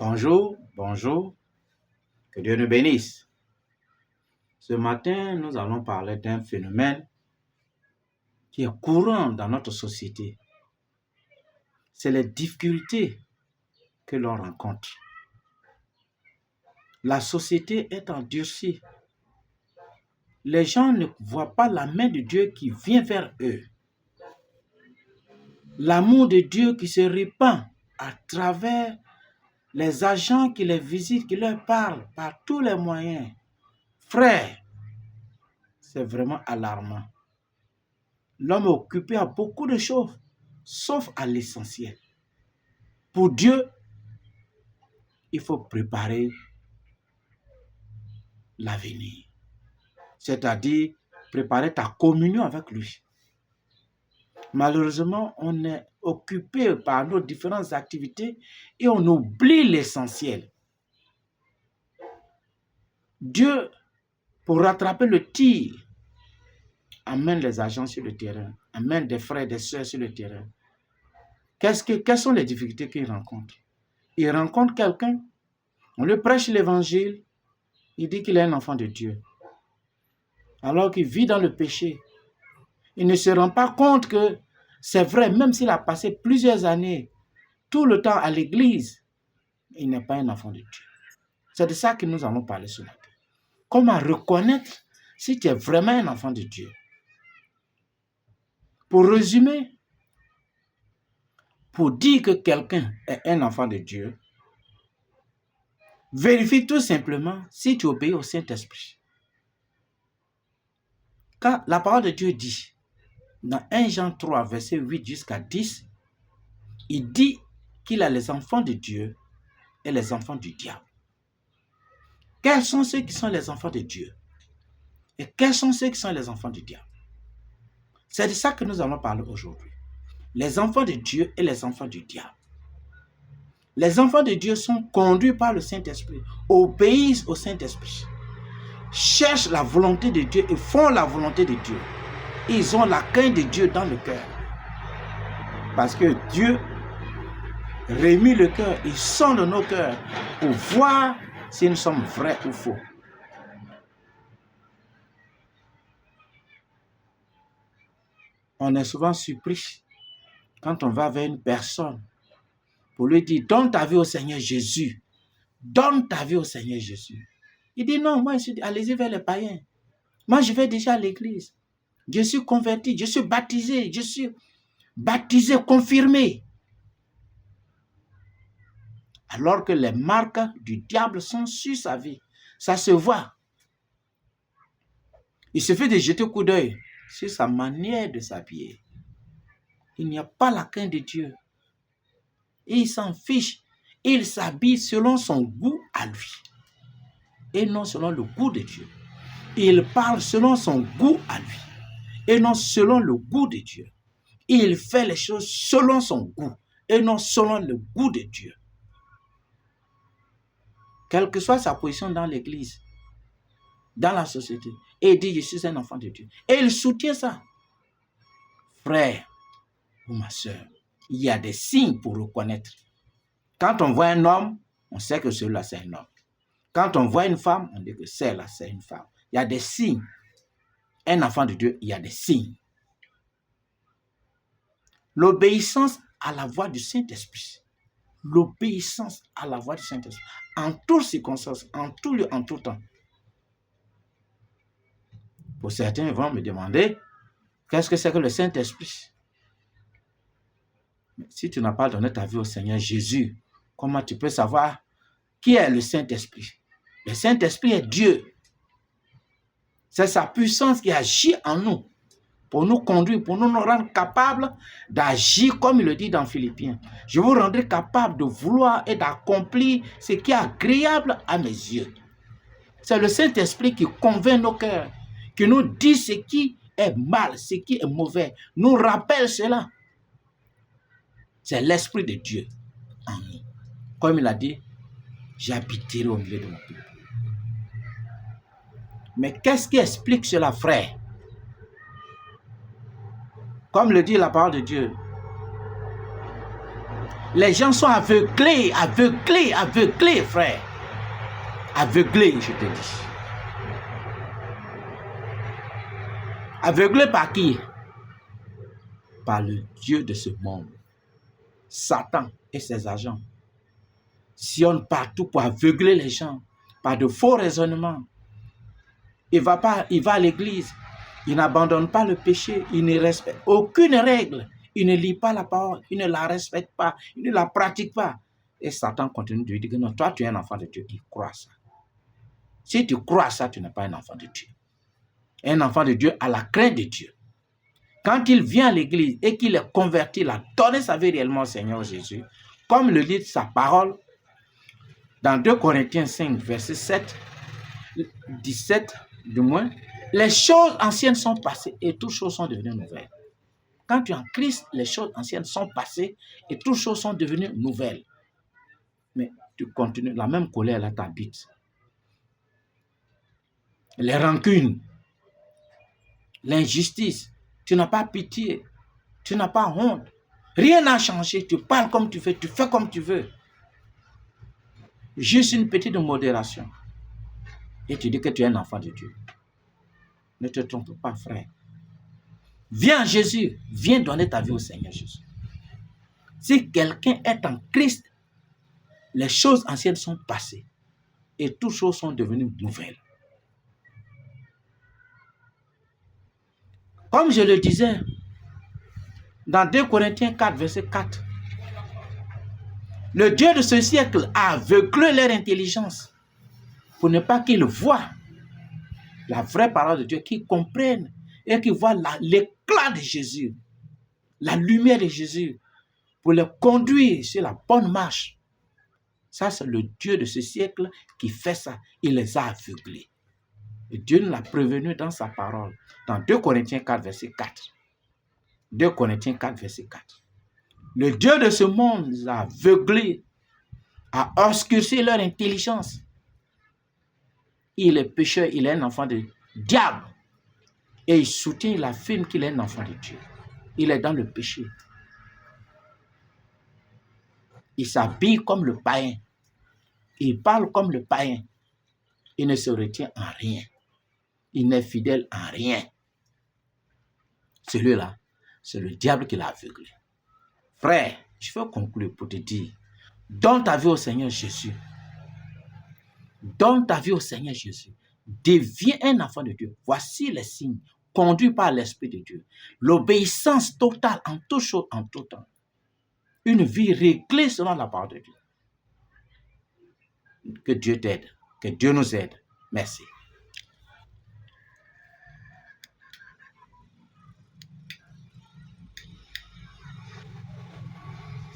Bonjour, bonjour, que Dieu nous bénisse. Ce matin, nous allons parler d'un phénomène qui est courant dans notre société. C'est les difficultés que l'on rencontre. La société est endurcie. Les gens ne voient pas la main de Dieu qui vient vers eux. L'amour de Dieu qui se répand à travers les agents qui les visitent, qui leur parlent par tous les moyens. Frère, c'est vraiment alarmant. L'homme est occupé à beaucoup de choses, sauf à l'essentiel. Pour Dieu, il faut préparer l'avenir. C'est-à-dire préparer ta communion avec lui. Malheureusement, on est occupé par nos différentes activités et on oublie l'essentiel. Dieu, pour rattraper le tir, amène les agents sur le terrain, amène des frères et des sœurs sur le terrain. Quelles sont les difficultés qu'il rencontre? Il rencontre quelqu'un, on lui prêche l'évangile, il dit qu'il est un enfant de Dieu. Alors qu'il vit dans le péché, il ne se rend pas compte que c'est vrai, même s'il a passé plusieurs années, tout le temps à l'église, il n'est pas un enfant de Dieu. C'est de ça que nous allons parler ce matin. Comment reconnaître si tu es vraiment un enfant de Dieu? Pour résumer, pour dire que quelqu'un est un enfant de Dieu, vérifie tout simplement si tu obéis au Saint-Esprit. Car la parole de Dieu dit, dans 1 Jean 3, verset 8 jusqu'à 10, il dit qu'il a les enfants de Dieu et les enfants du diable. Quels sont ceux qui sont les enfants de Dieu? Et quels sont ceux qui sont les enfants du diable? C'est de ça que nous allons parler aujourd'hui. Les enfants de Dieu et les enfants du diable. Les enfants de Dieu sont conduits par le Saint-Esprit, obéissent au Saint-Esprit, cherchent la volonté de Dieu et font la volonté de Dieu. Ils ont la crainte de Dieu dans le cœur. Parce que Dieu remue le cœur, il sonde nos cœurs pour voir si nous sommes vrais ou faux. On est souvent surpris quand on va vers une personne pour lui dire, donne ta vie au Seigneur Jésus. Donne ta vie au Seigneur Jésus. Il dit, non, moi, allez-y vers les païens. Moi, je vais déjà à l'église. Je suis converti, je suis baptisé, confirmé. Alors que les marques du diable sont sur sa vie. Ça se voit. Il suffit de jeter un coup d'œil sur sa manière de s'habiller. Il n'y a pas la crainte de Dieu. Il s'en fiche. Il s'habille selon son goût à lui. Et non selon le goût de Dieu. Il parle selon son goût à lui. Et non selon le goût de Dieu. Il fait les choses selon son goût. Et non selon le goût de Dieu. Quelle que soit sa position dans l'église, dans la société, et il dit, je suis un enfant de Dieu. Et il soutient ça. Frère ou ma soeur, il y a des signes pour reconnaître. Quand on voit un homme, on sait que celui-là, c'est un homme. Quand on voit une femme, on dit que celle-là, c'est une femme. Il y a des signes. Un enfant de Dieu, il y a des signes. L'obéissance à la voix du Saint-Esprit. L'obéissance à la voix du Saint-Esprit. En toutes circonstances, en tout lieu, en tout temps. Pour certains, ils vont me demander, qu'est-ce que c'est que le Saint-Esprit? Si tu n'as pas donné ta vie au Seigneur Jésus, comment tu peux savoir qui est le Saint-Esprit? Le Saint-Esprit est Dieu. C'est sa puissance qui agit en nous pour nous conduire, pour nous rendre capables d'agir comme il le dit dans Philippiens. Je vous rendrai capable de vouloir et d'accomplir ce qui est agréable à mes yeux. C'est le Saint-Esprit qui convainc nos cœurs, qui nous dit ce qui est mal, ce qui est mauvais, nous rappelle cela. C'est l'Esprit de Dieu en nous. Comme il a dit, j'habiterai au milieu de mon peuple. Mais qu'est-ce qui explique cela, frère? Comme le dit la parole de Dieu, Les gens sont aveuglés, frère. Aveuglés, je te dis. Aveuglés par qui? Par le Dieu de ce monde. Satan et ses agents sillonnent partout pour aveugler les gens par de faux raisonnements. Il va à l'église, il n'abandonne pas le péché, il ne respecte aucune règle, il ne lit pas la parole, il ne la respecte pas, il ne la pratique pas. Et Satan continue de lui dire que non, toi tu es un enfant de Dieu, il croit ça. Si tu crois ça, tu n'es pas un enfant de Dieu. Un enfant de Dieu a la crainte de Dieu. Quand il vient à l'église et qu'il est converti, il a donné sa vie réellement au Seigneur Jésus, comme le dit sa parole, dans 2 Corinthiens 5, verset 7, 17 du moins, les choses anciennes sont passées et toutes choses sont devenues nouvelles. Quand tu es en Christ, les choses anciennes sont passées et toutes choses sont devenues nouvelles. Mais tu continues, la même colère là t'habite. Les rancunes, l'injustice, tu n'as pas pitié, tu n'as pas honte. Rien n'a changé, tu parles comme tu veux, tu fais comme tu veux. Juste une petite modération. Et tu dis que tu es un enfant de Dieu. Ne te trompe pas, frère. Viens à Jésus, viens donner ta vie au Seigneur Jésus. Si quelqu'un est en Christ, les choses anciennes sont passées et toutes choses sont devenues nouvelles. Comme je le disais, dans 2 Corinthiens 4, verset 4, le Dieu de ce siècle a aveuglé leur intelligence pour ne pas qu'ils voient la vraie parole de Dieu, qu'ils comprennent et qu'ils voient l'éclat de Jésus, la lumière de Jésus, pour les conduire sur la bonne marche. Ça, c'est le Dieu de ce siècle qui fait ça. Il les a aveuglés. Et Dieu nous l'a prévenu dans sa parole, dans 2 Corinthiens 4, verset 4. 2 Corinthiens 4, verset 4. Le Dieu de ce monde les a aveuglés, a obscurci leur intelligence. Il est pécheur, il est un enfant de diable. Et il soutient, il affirme qu'il est un enfant de Dieu. Il est dans le péché. Il s'habille comme le païen. Il parle comme le païen. Il ne se retient en rien. Il n'est fidèle en rien. Celui-là, c'est le diable qui l'a aveuglé. Frère, je veux conclure pour te dire, donne ta vie au Seigneur Jésus. Donne ta vie au Seigneur Jésus. Deviens un enfant de Dieu. Voici les signes conduits par l'Esprit de Dieu. L'obéissance totale en toute chose, en tout temps. Une vie réglée selon la parole de Dieu. Que Dieu t'aide. Que Dieu nous aide. Merci.